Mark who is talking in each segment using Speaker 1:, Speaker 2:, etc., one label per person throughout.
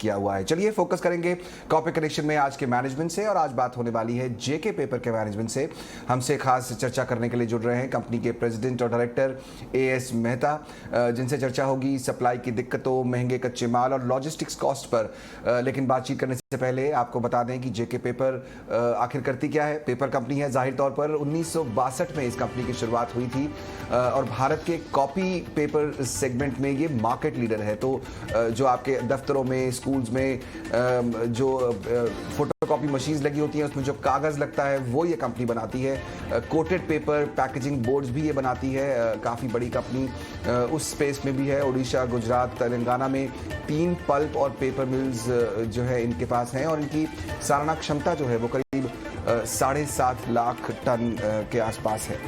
Speaker 1: किया हुआ है। चलिए फोकस करेंगे कॉपी कनेक्शन में आज के मैनेजमेंट से, और आज बात होने वाली है जेके पेपर के मैनेजमेंट से। हमसे खास चर्चा करने के लिए जुड़ रहे हैं कंपनी के प्रेसिडेंट और डायरेक्टर एएस मेहता, जिनसे चर्चा होगी सप्लाई की दिक्कतों, महंगे कच्चे माल और लॉजिस्टिक्स कॉस्ट पर। लेकिन बातचीत करने से पहले आपको बता दें कि जेके पेपर आखिर करती क्या है। पेपर कंपनी है, जाहिर तौर पर 1962 में इस कंपनी की शुरुआत हुई थी और भारत के कॉपी पेपर सेगमेंट में ये मार्केट लीडर है। तो जो आपके दफ्तरों में, स्कूल्स में जो फोटोकॉपी मशीन्स लगी होती हैं, उसमें जो कागज़ लगता है वो ये कंपनी बनाती है। कोटेड पेपर, पैकेजिंग बोर्ड्स भी ये बनाती है। काफ़ी बड़ी कंपनी उस स्पेस में भी है। उड़ीसा, गुजरात, तेलंगाना में 3 पल्प और पेपर मिल्स जो है इनके पास हैं, और इनकी सालाना क्षमता जो है वो करीब 7.5 लाख टन के आसपास है।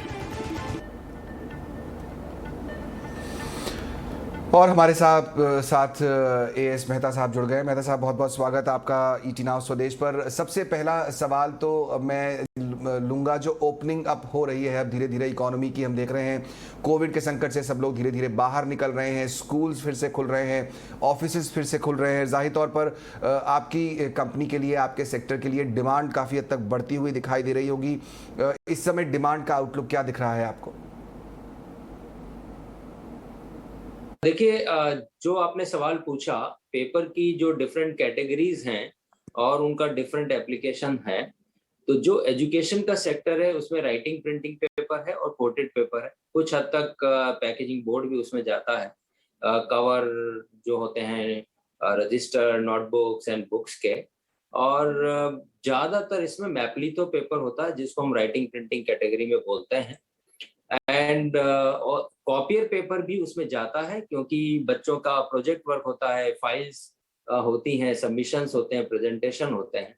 Speaker 1: और हमारे साथ एएस मेहता साहब जुड़ गए। मेहता साहब, बहुत बहुत स्वागत आपका ईटी नाउ स्वदेश पर। सबसे पहला सवाल तो मैं लूँगा, जो ओपनिंग अप हो रही है अब धीरे धीरे इकोनॉमी की, हम देख रहे हैं कोविड के संकट से सब लोग धीरे धीरे बाहर निकल रहे हैं, स्कूल्स फिर से खुल रहे हैं, ऑफिसेज फिर से खुल रहे हैं। जाहिर तौर पर आपकी कंपनी के लिए, आपके सेक्टर के लिए डिमांड काफ़ी हद तक बढ़ती हुई दिखाई दे रही होगी। इस समय डिमांड का आउटलुक क्या दिख रहा है आपको?
Speaker 2: देखिए, जो आपने सवाल पूछा, पेपर की जो डिफरेंट कैटेगरीज हैं और उनका डिफरेंट एप्लीकेशन है। तो जो एजुकेशन का सेक्टर है उसमें राइटिंग प्रिंटिंग पेपर है और कोटेड पेपर है। कुछ हद तक पैकेजिंग बोर्ड भी उसमें जाता है। कवर जो होते हैं, रजिस्टर, नोटबुक्स एंड बुक्स के। और ज़्यादातर इसमें मैपलिथो पेपर होता है, जिसको हम राइटिंग प्रिंटिंग कैटेगरी में बोलते हैं। एंड कॉपियर पेपर भी उसमें जाता है, क्योंकि बच्चों का प्रोजेक्ट वर्क होता है, फाइल्स होती हैं, सबमिशंस होते हैं, प्रेजेंटेशन होते हैं।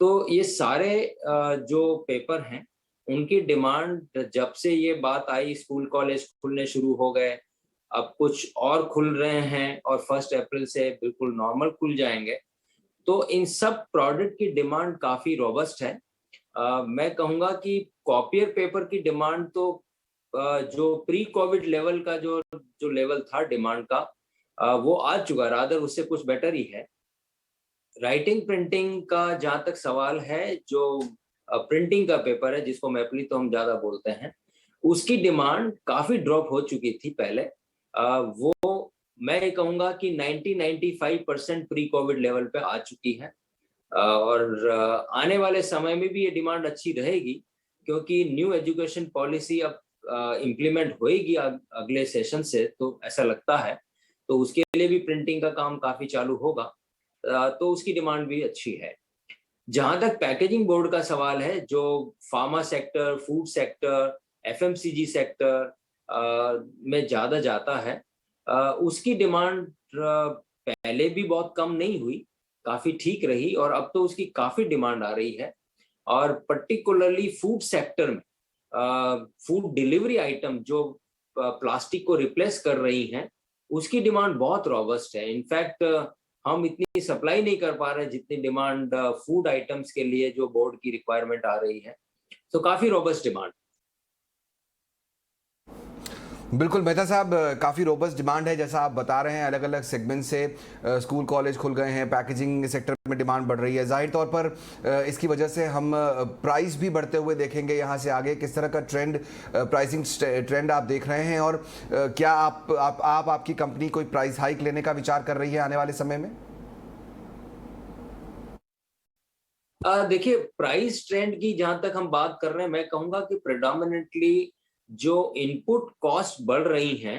Speaker 2: तो ये सारे जो पेपर हैं उनकी डिमांड, जब से ये बात आई, स्कूल कॉलेज खुलने शुरू हो गए, अब कुछ और खुल रहे हैं और 1 अप्रैल से बिल्कुल नॉर्मल खुल जाएंगे। तो इन सब प्रोडक्ट की डिमांड काफ़ी रोबस्ट है। मैं कहूँगा कि कॉपियर पेपर की डिमांड तो जो प्री कोविड लेवल का जो जो लेवल था डिमांड का, वो आ चुका है, रादर उससे कुछ बेटर ही है। राइटिंग प्रिंटिंग का जहाँ तक सवाल है, जो प्रिंटिंग का पेपर है जिसको मैपली तो हम ज़्यादा बोलते हैं, उसकी डिमांड काफ़ी ड्रॉप हो चुकी थी पहले। वो मैं ये कहूँगा कि 90-95% प्री कोविड लेवल पे आ चुकी है। और आने वाले समय में भी ये डिमांड अच्छी रहेगी, क्योंकि न्यू एजुकेशन पॉलिसी अब इम्प्लीमेंट होएगी अगले सेशन से, तो ऐसा लगता है। तो उसके लिए भी प्रिंटिंग का काम काफ़ी चालू होगा, तो उसकी डिमांड भी अच्छी है। जहाँ तक पैकेजिंग बोर्ड का सवाल है, जो pharma sector, food sector, FMCG sector में ज़्यादा जाता है, उसकी डिमांड पहले भी बहुत कम नहीं हुई, काफ़ी ठीक रही, और अब तो उसकी काफ़ी डिमांड आ रही है। और पर्टिकुलरली फूड सेक्टर में फूड डिलीवरी आइटम जो प्लास्टिक को रिप्लेस कर रही हैं, उसकी डिमांड बहुत रॉबस्ट है। इनफैक्ट हम इतनी सप्लाई नहीं कर पा रहे जितनी डिमांड फूड आइटम्स के लिए जो बोर्ड की रिक्वायरमेंट आ रही है। तो काफ़ी रॉबस्ट डिमांड।
Speaker 1: बिल्कुल मेहता साहब, काफ़ी रोबस्ट डिमांड है जैसा आप बता रहे हैं। अलग अलग सेगमेंट से स्कूल कॉलेज खुल गए हैं, पैकेजिंग सेक्टर में डिमांड बढ़ रही है। जाहिर तौर पर इसकी वजह से हम प्राइस भी बढ़ते हुए देखेंगे यहाँ से आगे। किस तरह का प्राइसिंग ट्रेंड आप देख रहे हैं, और क्या आपकी कंपनी कोई प्राइस हाइक लेने का विचार कर रही है आने वाले समय में?
Speaker 2: देखिए, प्राइस ट्रेंड की जहाँ तक हम बात कर रहे हैं, मैं कहूँगा कि प्रेडोमिनेंटली जो इनपुट कॉस्ट बढ़ रही हैं,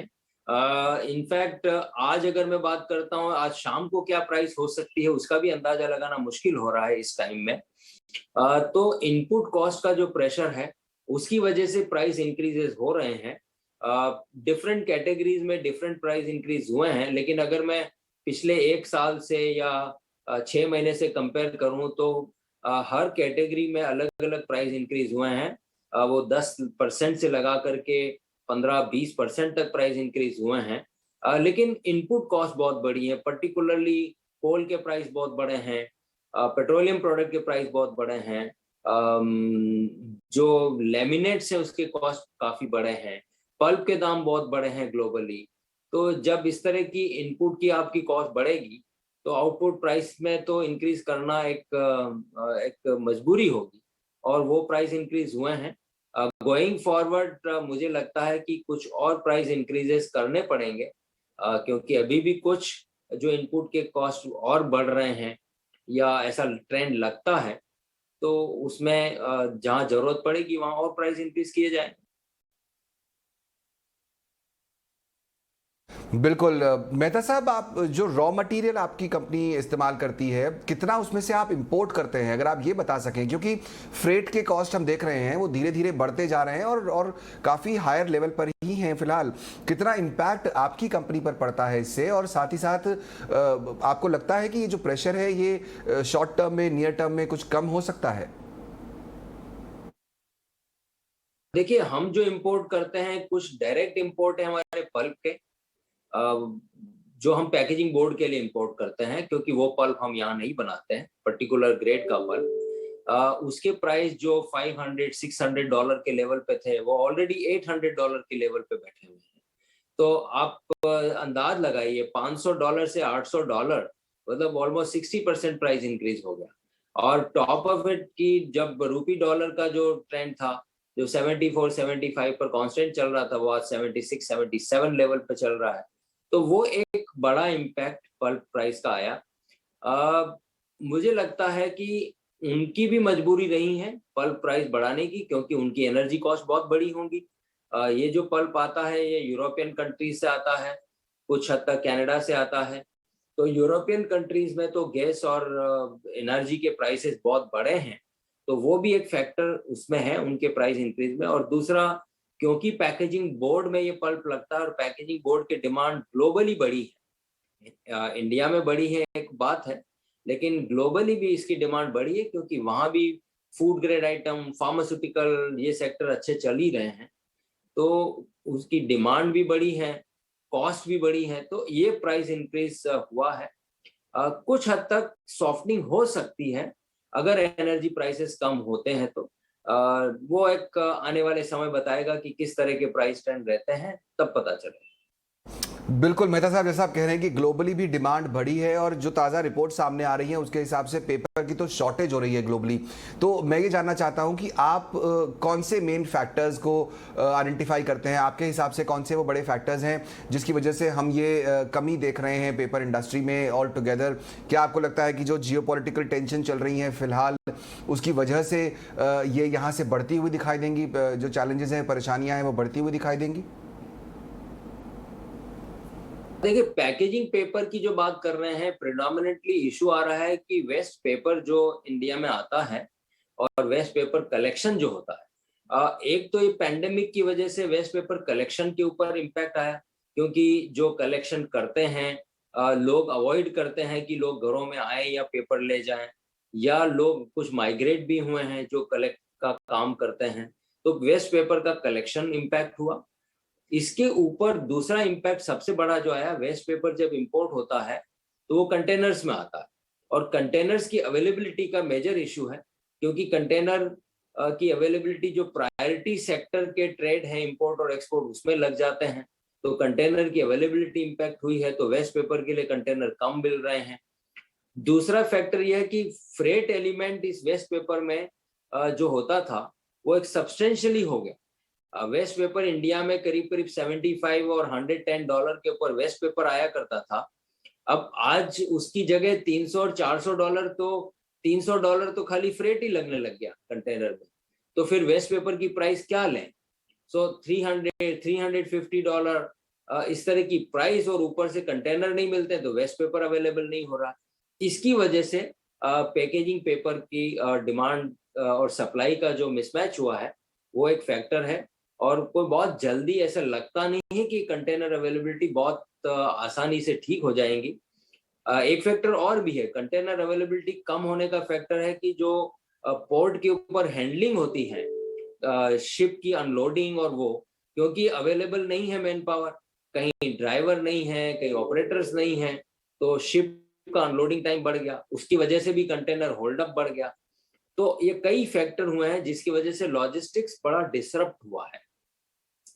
Speaker 2: इनफैक्ट आज अगर मैं बात करता हूँ, आज शाम को क्या प्राइस हो सकती है उसका भी अंदाजा लगाना मुश्किल हो रहा है इस टाइम में। तो इनपुट कॉस्ट का जो प्रेशर है उसकी वजह से प्राइस इंक्रीजेस हो रहे हैं। डिफरेंट कैटेगरीज में डिफरेंट प्राइस इंक्रीज हुए हैं, लेकिन अगर मैं पिछले 1 साल से या 6 महीने से कंपेयर करूँ, तो हर कैटेगरी में अलग अलग प्राइस इंक्रीज हुए हैं। वो 10% से लगा करके 15-20% तक प्राइस इंक्रीज हुए हैं। लेकिन इनपुट कॉस्ट बहुत बढ़ी है, पर्टिकुलरली कोल के प्राइस बहुत बढ़े हैं, पेट्रोलियम प्रोडक्ट के प्राइस बहुत बढ़े हैं, जो लेमिनेट्स है उसके कॉस्ट काफ़ी बढ़े हैं, पल्प के दाम बहुत बढ़े हैं ग्लोबली। तो जब इस तरह की इनपुट की आपकी कॉस्ट बढ़ेगी, तो आउटपुट प्राइस में तो इंक्रीज करना एक मजबूरी होगी, और वो प्राइस इंक्रीज हुए हैं। गोइंग फॉरवर्ड मुझे लगता है कि कुछ और प्राइस इंक्रीजेस करने पड़ेंगे, क्योंकि अभी भी कुछ जो इनपुट के कॉस्ट और बढ़ रहे हैं या ऐसा ट्रेंड लगता है, तो उसमें जहाँ जरूरत पड़ेगी वहाँ और प्राइस इंक्रीज किए जाए।
Speaker 1: बिल्कुल मेहता साहब, आप जो रॉ मटेरियल आपकी कंपनी इस्तेमाल करती है, कितना उसमें से आप इंपोर्ट करते हैं, अगर आप ये बता सकें, क्योंकि फ्रेट के कॉस्ट हम देख रहे हैं वो धीरे धीरे बढ़ते जा रहे हैं और काफ़ी हायर लेवल पर ही हैं फिलहाल। कितना इम्पैक्ट आपकी कंपनी पर पड़ता है इससे, और साथ ही साथ आपको लगता है कि ये जो प्रेशर है ये शॉर्ट टर्म में, नियर टर्म में कुछ कम हो सकता है?
Speaker 2: देखिए, हम जो इंपोर्ट करते हैं कुछ डायरेक्ट इंपोर्ट है हमारे पल्प के, जो हम पैकेजिंग बोर्ड के लिए इंपोर्ट करते हैं, क्योंकि वो पल्प हम यहाँ नहीं बनाते हैं, पर्टिकुलर ग्रेड का पल्प। उसके प्राइस जो $500-600 के लेवल पे थे, वो ऑलरेडी $800 के लेवल पे बैठे हुए हैं। तो आप अंदाज लगाइए, $500 से $800, मतलब ऑलमोस्ट 60% प्राइस इंक्रीज हो गया। और टॉप ऑफ इट की जब रूपी डॉलर का जो ट्रेंड था, जो 74-75 पर कांस्टेंट चल रहा था, वो आज 76-77 लेवल पे चल रहा है। तो वो एक बड़ा इम्पैक्ट पल्प प्राइस का आया। मुझे लगता है कि उनकी भी मजबूरी रही है पल्प प्राइस बढ़ाने की, क्योंकि उनकी एनर्जी कॉस्ट बहुत बड़ी होंगी। ये जो पल्प आता है ये यूरोपियन कंट्रीज से आता है, कुछ हद तक कनाडा से आता है। तो यूरोपियन कंट्रीज में तो गैस और एनर्जी के प्राइसेस बहुत बड़े हैं, तो वो भी एक फैक्टर उसमें है उनके प्राइस इंक्रीज में। और दूसरा, क्योंकि पैकेजिंग बोर्ड में ये पल्प लगता है और पैकेजिंग बोर्ड की डिमांड ग्लोबली बड़ी है, इंडिया में बड़ी है एक बात है, लेकिन ग्लोबली भी इसकी डिमांड बड़ी है, क्योंकि वहाँ भी फूड ग्रेड आइटम, फार्मास्यूटिकल, ये सेक्टर अच्छे चल ही रहे हैं, तो उसकी डिमांड भी बड़ी है, कॉस्ट भी बड़ी है, तो ये प्राइस इंक्रीज हुआ है। कुछ हद तक सॉफ्टनिंग हो सकती है अगर एनर्जी प्राइसेस कम होते हैं तो। वो एक आने वाले समय बताएगा कि किस तरह के प्राइस ट्रेंड रहते हैं, तब पता चलेगा।
Speaker 1: बिल्कुल मेहता साहब, जैसा आप कह रहे हैं कि ग्लोबली भी डिमांड बढ़ी है, और जो ताज़ा रिपोर्ट सामने आ रही है उसके हिसाब से पेपर की तो शॉर्टेज हो रही है ग्लोबली। तो मैं ये जानना चाहता हूं कि आप कौन से मेन फैक्टर्स को आइडेंटिफाई करते हैं, आपके हिसाब से कौन से वो बड़े फैक्टर्स हैं जिसकी वजह से हम ये कमी देख रहे हैं पेपर इंडस्ट्री में ऑल टुगेदर? क्या आपको लगता है कि जो जियोपॉलिटिकल टेंशन चल रही है फिलहाल, उसकी वजह से ये यहाँ से बढ़ती हुई दिखाई देंगी, जो चैलेंजेस हैं, परेशानियाँ हैं, वो बढ़ती हुई दिखाई देंगी?
Speaker 2: देखिए, पैकेजिंग पेपर की जो बात कर रहे हैं, प्रेडोमिनेटली इशू आ रहा है कि वेस्ट पेपर जो इंडिया में आता है और वेस्ट पेपर कलेक्शन जो होता है, एक तो ये पैंडेमिक की वजह से वेस्ट पेपर कलेक्शन के ऊपर इम्पैक्ट आया, क्योंकि जो कलेक्शन करते हैं लोग अवॉइड करते हैं कि लोग घरों में आए या पेपर ले जाएं, या लोग कुछ माइग्रेट भी हुए हैं जो कलेक्ट का काम करते हैं, तो वेस्ट पेपर का कलेक्शन इम्पैक्ट हुआ। इसके ऊपर दूसरा इम्पैक्ट सबसे बड़ा जो आया, वेस्ट पेपर जब इंपोर्ट होता है तो वो कंटेनर्स में आता है, और कंटेनर्स की अवेलेबिलिटी का मेजर इशू है, क्योंकि कंटेनर की अवेलेबिलिटी जो प्रायोरिटी सेक्टर के ट्रेड है, इंपोर्ट और एक्सपोर्ट, उसमें लग जाते हैं। तो कंटेनर की अवेलेबिलिटी इम्पैक्ट हुई है, तो वेस्ट पेपर के लिए कंटेनर कम मिल रहे हैं। दूसरा फैक्टर यह है कि फ्रेट एलिमेंट इस वेस्ट पेपर में जो होता था वो एक सब्सटेंशियली हो गया। वेस्ट पेपर इंडिया में करीब करीब 75 और $110 के ऊपर वेस्ट पेपर आया करता था। अब आज उसकी जगह 300 और $400, तो $300 तो खाली फ्रेट ही लगने लग गया कंटेनर में। तो फिर वेस्ट पेपर की प्राइस क्या लें? सो $300-350 इस तरह की प्राइस, और ऊपर से कंटेनर नहीं मिलते तो वेस्ट पेपर अवेलेबल नहीं हो रहा। इसकी वजह से पैकेजिंग पेपर की डिमांड और सप्लाई का जो मिसमैच हुआ है वो एक फैक्टर है। और कोई बहुत जल्दी ऐसा लगता नहीं है कि कंटेनर अवेलेबिलिटी बहुत आसानी से ठीक हो जाएंगी। एक फैक्टर और भी है, कंटेनर अवेलेबिलिटी कम होने का फैक्टर है कि जो पोर्ट के ऊपर हैंडलिंग होती है शिप की अनलोडिंग, और वो क्योंकि अवेलेबल नहीं है मैन पावर, कहीं ड्राइवर नहीं है, कहीं ऑपरेटर्स नहीं है, तो शिप का अनलोडिंग टाइम बढ़ गया, उसकी वजह से भी कंटेनर होल्ड अप बढ़ गया। तो ये कई फैक्टर हुए हैं जिसकी वजह से लॉजिस्टिक्स बड़ा डिसरप्ट हुआ है।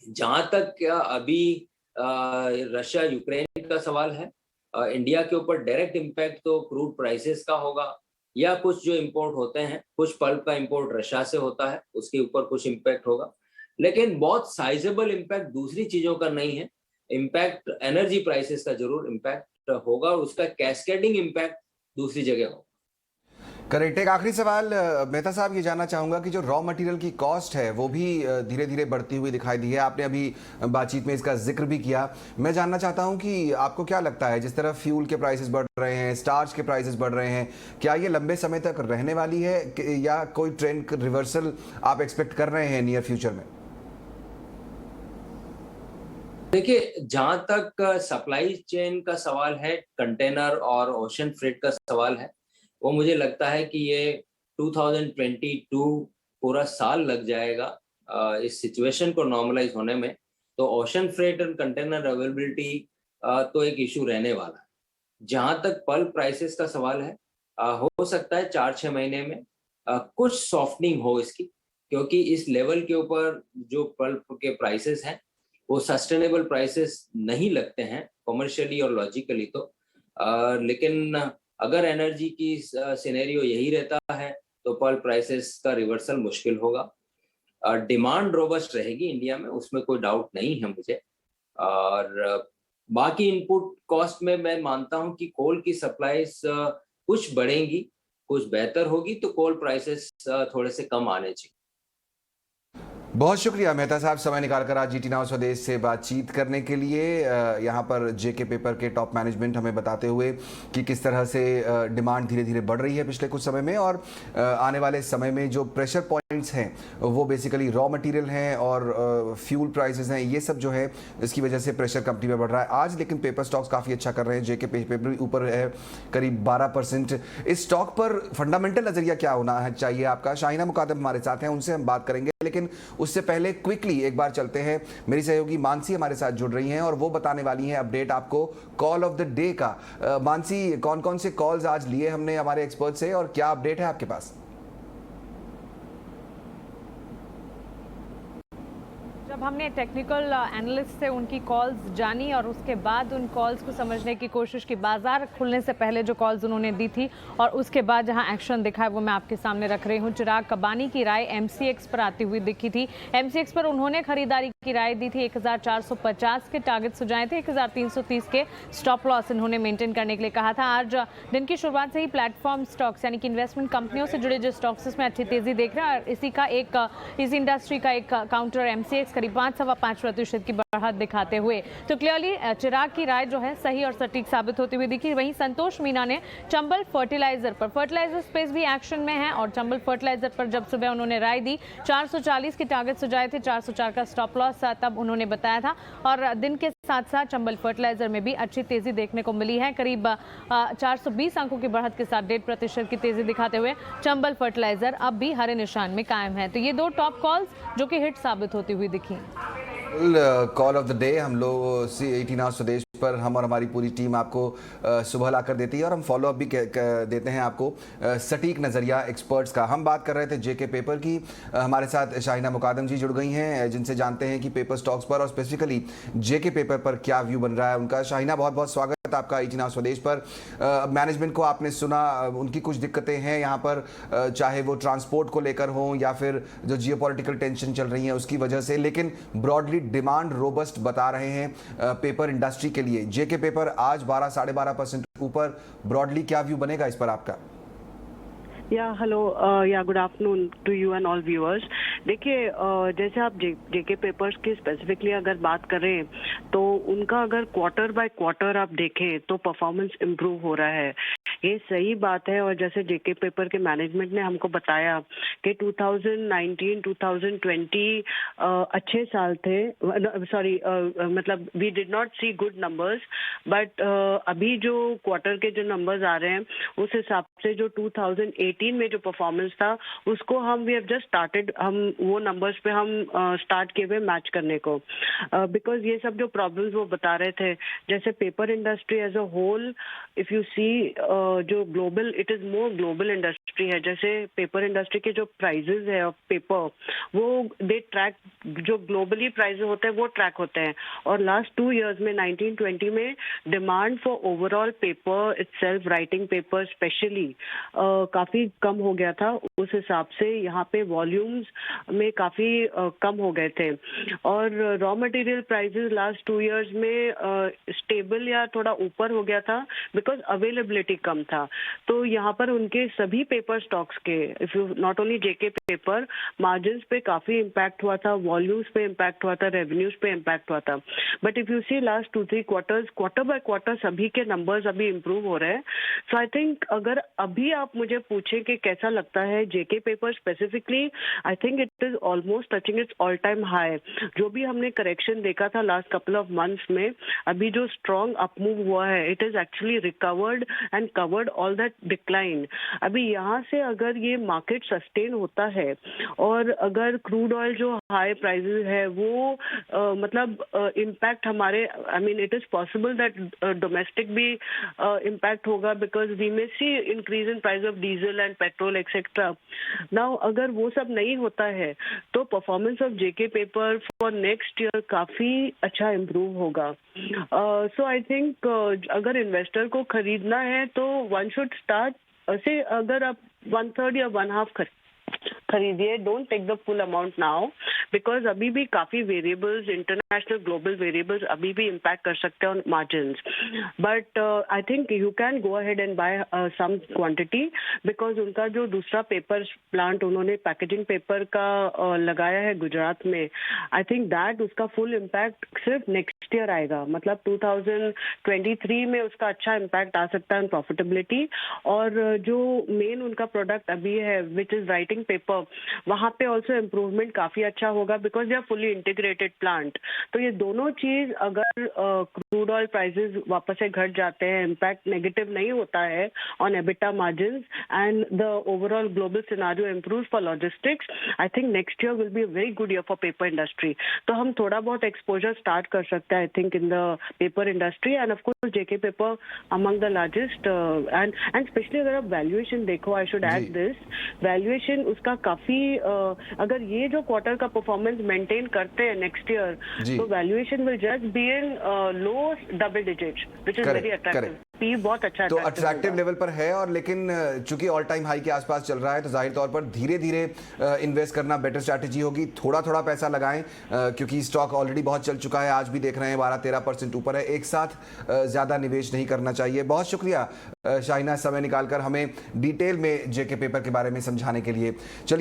Speaker 2: जहां तक अभी रशिया यूक्रेन का सवाल है, इंडिया के ऊपर डायरेक्ट इम्पैक्ट तो क्रूड प्राइसेस का होगा, या कुछ जो इंपोर्ट होते हैं, कुछ पल्प का इंपोर्ट रशिया से होता है, उसके ऊपर कुछ इम्पैक्ट होगा। लेकिन बहुत साइजेबल इम्पैक्ट दूसरी चीजों का नहीं है। इम्पैक्ट एनर्जी प्राइसेस का जरूर इम्पैक्ट होगा, और उसका कैस्केडिंग इम्पैक्ट दूसरी जगह होगा।
Speaker 1: करेक्ट। एक आखिरी सवाल मेहता साहब, ये जानना चाहूंगा कि जो रॉ मटेरियल की कॉस्ट है वो भी धीरे धीरे बढ़ती हुई दिखाई दी है। आपने अभी बातचीत में इसका जिक्र भी किया। मैं जानना चाहता हूं कि आपको क्या लगता है, जिस तरह फ्यूल के प्राइसेस बढ़ रहे हैं, स्टार्च के प्राइसेस बढ़ रहे हैं, क्या ये लंबे समय तक रहने वाली है या कोई ट्रेंड रिवर्सल आप एक्सपेक्ट कर रहे हैं नियर फ्यूचर में?
Speaker 2: देखिए, जहां तक सप्लाई चेन का सवाल है, कंटेनर और ओशन फ्रेट का सवाल है, वो मुझे लगता है कि ये 2022 पूरा साल लग जाएगा इस सिचुएशन को नॉर्मलाइज होने में। तो ओशन फ्रेट और कंटेनर अवेलेबिलिटी तो एक इशू रहने वाला है। जहां तक पल्प प्राइसेस का सवाल है, हो सकता है 4-6 महीने में कुछ सॉफ्टनिंग हो इसकी, क्योंकि इस लेवल के ऊपर जो पल्प के प्राइसेस हैं वो सस्टेनेबल प्राइसेस नहीं लगते हैं कमर्शियली और लॉजिकली तो। लेकिन अगर एनर्जी की सिनेरियो यही रहता है तो पल्प प्राइसेस का रिवर्सल मुश्किल होगा। डिमांड रोबस्ट रहेगी इंडिया में, उसमें कोई डाउट नहीं है मुझे। और बाकी इनपुट कॉस्ट में मैं मानता हूं कि कोल की सप्लाईज कुछ बढ़ेंगी, कुछ बेहतर होगी, तो कोल प्राइसेस थोड़े से कम आने चाहिए।
Speaker 1: बहुत शुक्रिया मेहता साहब, समय निकालकर आज जीटी नाउ स्वदेश से बातचीत करने के लिए। यहाँ पर जेके पेपर के टॉप मैनेजमेंट हमें बताते हुए कि किस तरह से डिमांड धीरे धीरे बढ़ रही है पिछले कुछ समय में, और आने वाले समय में जो प्रेशर पॉइंट्स हैं वो बेसिकली रॉ मटेरियल हैं और फ्यूल प्राइसेस हैं। ये सब जो है इसकी वजह से प्रेशर कंपनी में बढ़ रहा है आज। लेकिन पेपर स्टॉक्स काफ़ी अच्छा कर रहे हैं। जेके पेपर ऊपर है करीब 12%। इस स्टॉक पर फंडामेंटल नजरिया क्या होना है चाहिए आपका? शाहिना मुकादम हमारे साथ हैं, उनसे हम बात करेंगे, लेकिन उससे पहले क्विकली एक बार चलते हैं। मेरी सहयोगी मानसी हमारे साथ जुड़ रही हैं और वो बताने वाली हैं अपडेट आपको कॉल ऑफ द डे का। मानसी, कौन कौन से कॉल्स आज लिए हमने हमारे एक्सपर्ट से और क्या अपडेट है आपके पास?
Speaker 3: जब हमने टेक्निकल एनालिस्ट से उनकी कॉल्स जानी और उसके बाद उन कॉल्स को समझने की कोशिश की, बाजार खुलने से पहले जो कॉल्स उन्होंने दी थी और उसके बाद जहां एक्शन दिखा है वो मैं आपके सामने रख रही हूं। चिराग कबानी की राय एमसीएक्स पर आती हुई दिखी थी। एमसीएक्स पर उन्होंने खरीदारी की राय दी थी। 1450 के टारगेट सुझाए थे, 1330 के स्टॉप लॉस इन्होंने मेंटेन करने के लिए कहा था। आज दिन की शुरुआत से ही प्लेटफॉर्म स्टॉक्स यानी कि इन्वेस्टमेंट कंपनियों से जुड़े जो स्टॉक्स इसमें अच्छी तेजी देख रहे हैं, और इस इंडस्ट्री का एक काउंटर एमसीएक्स करीब 5.5% की बढ़त दिखाते हुए। तो क्लियरली चिराग की राय जो है सही और सटीक साबित होती हुई दिखी। वहीं संतोष मीना ने चंबल फर्टिलाइजर पर, फर्टिलाइजर स्पेस भी एक्शन में है, और चंबल फर्टिलाइजर पर जब सुबह उन्होंने राय दी, 440 के टारगेट सुझाए थे, 404 का स्टॉप लॉस तब उन्होंने बताया था। और दिन के साथ साथ चंबल फर्टिलाइजर में भी अच्छी तेजी देखने को मिली है। करीब 420 अंकों की बढ़त के साथ 1.5% की तेजी दिखाते हुए चंबल फर्टिलाइजर अब भी हरे निशान में कायम है। तो ये दो टॉप कॉल्स जो कि हिट साबित होती हुई दिखी।
Speaker 1: कॉल ऑफ द डे हम लोग जीटी नाउ स्वदेश पर हम और हमारी पूरी टीम आपको सुबह ला कर देती है, और हम फॉलो अप भी देते हैं आपको सटीक नज़रिया एक्सपर्ट्स का। हम बात कर रहे थे जेके पेपर की। हमारे साथ शाहिना मुकादम जी जुड़ गई हैं, जिनसे जानते हैं कि पेपर स्टॉक्स पर और स्पेसिफिकली जेके पेपर पर क्या व्यू बन रहा है उनका। शाहिना, बहुत बहुत स्वागत आपका जीटी नाउ स्वदेश पर। मैनेजमेंट को आपने सुना, उनकी कुछ दिक्कतें हैं यहाँ पर, चाहे वो ट्रांसपोर्ट को लेकर हो या फिर जो जियोपॉलिटिकल टेंशन चल रही है उसकी वजह से, लेकिन ब्रॉडली डिमांड रोबस्ट बता रहे हैं पेपर इंडस्ट्री के लिए। जेके पेपर आज 12-12.5% ऊपर। ब्रॉडली क्या व्यू बनेगा इस पर आपका?
Speaker 4: Hello, good afternoon to you and all viewers. देखिए, जैसे आप जेके पेपर्स की स्पेसिफिकली अगर बात करें तो उनका अगर क्वार्टर बाय क्वार्टर आप देखें तो परफॉर्मेंस इम्प्रूव हो रहा है, ये सही बात है। और जैसे जेके पेपर के मैनेजमेंट ने हमको बताया कि 2019-2020 अच्छे साल थे, सॉरी मतलब we did not see good numbers, but अभी जो क्वार्टर के जो नंबर्स आ रहे हैं उस हिसाब से जो 2018 में जो परफॉर्मेंस था उसको वी हैव जस्ट स्टार्टेड, हम वो नंबर्स पे हम स्टार्ट किए हुए मैच करने को, बिकॉज ये सब जो प्रॉब्लम्स वो बता रहे थे, जैसे paper industry as a whole, if you see जो global, it is more global industry है। जैसे पेपर इंडस्ट्री के जो प्राइजेस है ऑफ पेपर, वो दे ट्रैक, जो ग्लोबली प्राइजेस होते हैं वो ट्रैक होते हैं, और लास्ट 2 years में 1920 में demand for overall paper itself, writing paper specially, काफी कम हो गया था। उस हिसाब से यहाँ पे वॉल्यूम्स में काफी कम हो गए थे, और raw material prices last 2 years में स्टेबल या थोड़ा ऊपर हो गया था, बिकॉज अवेलेबिलिटी कम था। तो यहाँ पर उनके सभी पेपर स्टॉक्स के, if you not only JK paper, margins पे काफी इम्पैक्ट हुआ था, वॉल्यूम्स पे इम्पैक्ट हुआ था, रेवेन्यूज पे इम्पैक्ट हुआ था। But if you see last 2-3 quarters, quarter by quarter सभी के नंबर्स अभी इम्प्रूव हो रहे हैं। सो आई थिंक अगर अभी आप मुझे पूछे कि कैसा लगता है JK paper specifically, I think it is almost touching its all time high. जो भी हमने करेक्शन देखा था लास्ट कपल ऑफ मंथ्स में, अभी जो स्ट्रॉन्ग अपमूव हुआ है, it is actually recovered and covered all that decline. अभी यहाँ से अगर ये मार्केट सस्टेन होता है, और अगर क्रूड ऑयल जो हाई प्राइसेस है वो मतलब इम्पैक्ट हमारे, I mean it is possible that domestic भी इम्पैक्ट होगा, because we may see increase in price of diesel and petrol etcetera. Now अगर वो सब नहीं होता है तो performance of JK Paper for next year काफी अच्छा इम्प्रूव होगा। सो आई थिंक अगर इन्वेस्टर को खरीदना है तो वन शुड स्टार्ट से, अगर आप 1/3 या 1/2 खरीदिए, don't take the full amount now, because अभी भी काफी वेरिएबल्स, इंटरनेशनल ग्लोबल वेरिएबल्स अभी भी इम्पैक्ट कर सकते हैं margins. But I think you can go ahead and buy some quantity, because उनका जो दूसरा पेपर प्लांट उन्होंने पैकेजिंग पेपर का लगाया है गुजरात में, आई थिंक दैट उसका फुल इम्पैक्ट सिर्फ नेक्स्ट ईयर आएगा, मतलब 2023 में उसका अच्छा इम्पैक्ट आ सकता है प्रॉफिटेबिलिटी। और जो मेन उनका प्रोडक्ट अभी है विच इज राइटिंग पेपर, वहां पे ऑल्सो इम्प्रूवमेंट काफी अच्छा होगा, because they are fully integrated plant. तो ये दोनों चीज, अगर क्रूड ऑयल प्राइसेस वापस से घट जाते हैं, इम्पैक्ट नेगेटिव नहीं होता है on EBITDA margins, and the overall global scenario improve for logistics, I think next year will be a very good year for paper industry. तो हम थोड़ा बहुत एक्सपोजर स्टार्ट कर सकते हैं, I think, in the paper industry, end of course JK paper among the largest. And specially अगर आप valuation देखो, I should add this, valuation उसका काफी, अगर ये जो क्वार्टर का परफॉर्मेंस मेंटेन करते हैं नेक्स्ट ईयर, तो valuation will just be in low double digit, which is very attractive. P बहुत अच्छा,
Speaker 1: तो अट्रैक्टिव लेवल पर है, और लेकिन चूंकि ऑल टाइम हाई के आसपास चल रहा है, तो जाहिर तौर पर धीरे धीरे इन्वेस्ट करना बेटर स्ट्रैटेजी होगी। थोड़ा थोड़ा पैसा लगाएं, क्योंकि स्टॉक ऑलरेडी बहुत चल चुका है, आज भी देख रहे हैं 12-13% ऊपर है, एक साथ ज्यादा निवेश नहीं करना चाहिए। बहुत शुक्रिया शाहिना, समय निकालकर हमें डिटेल में जेके पेपर के बारे में समझाने के लिए। चलिए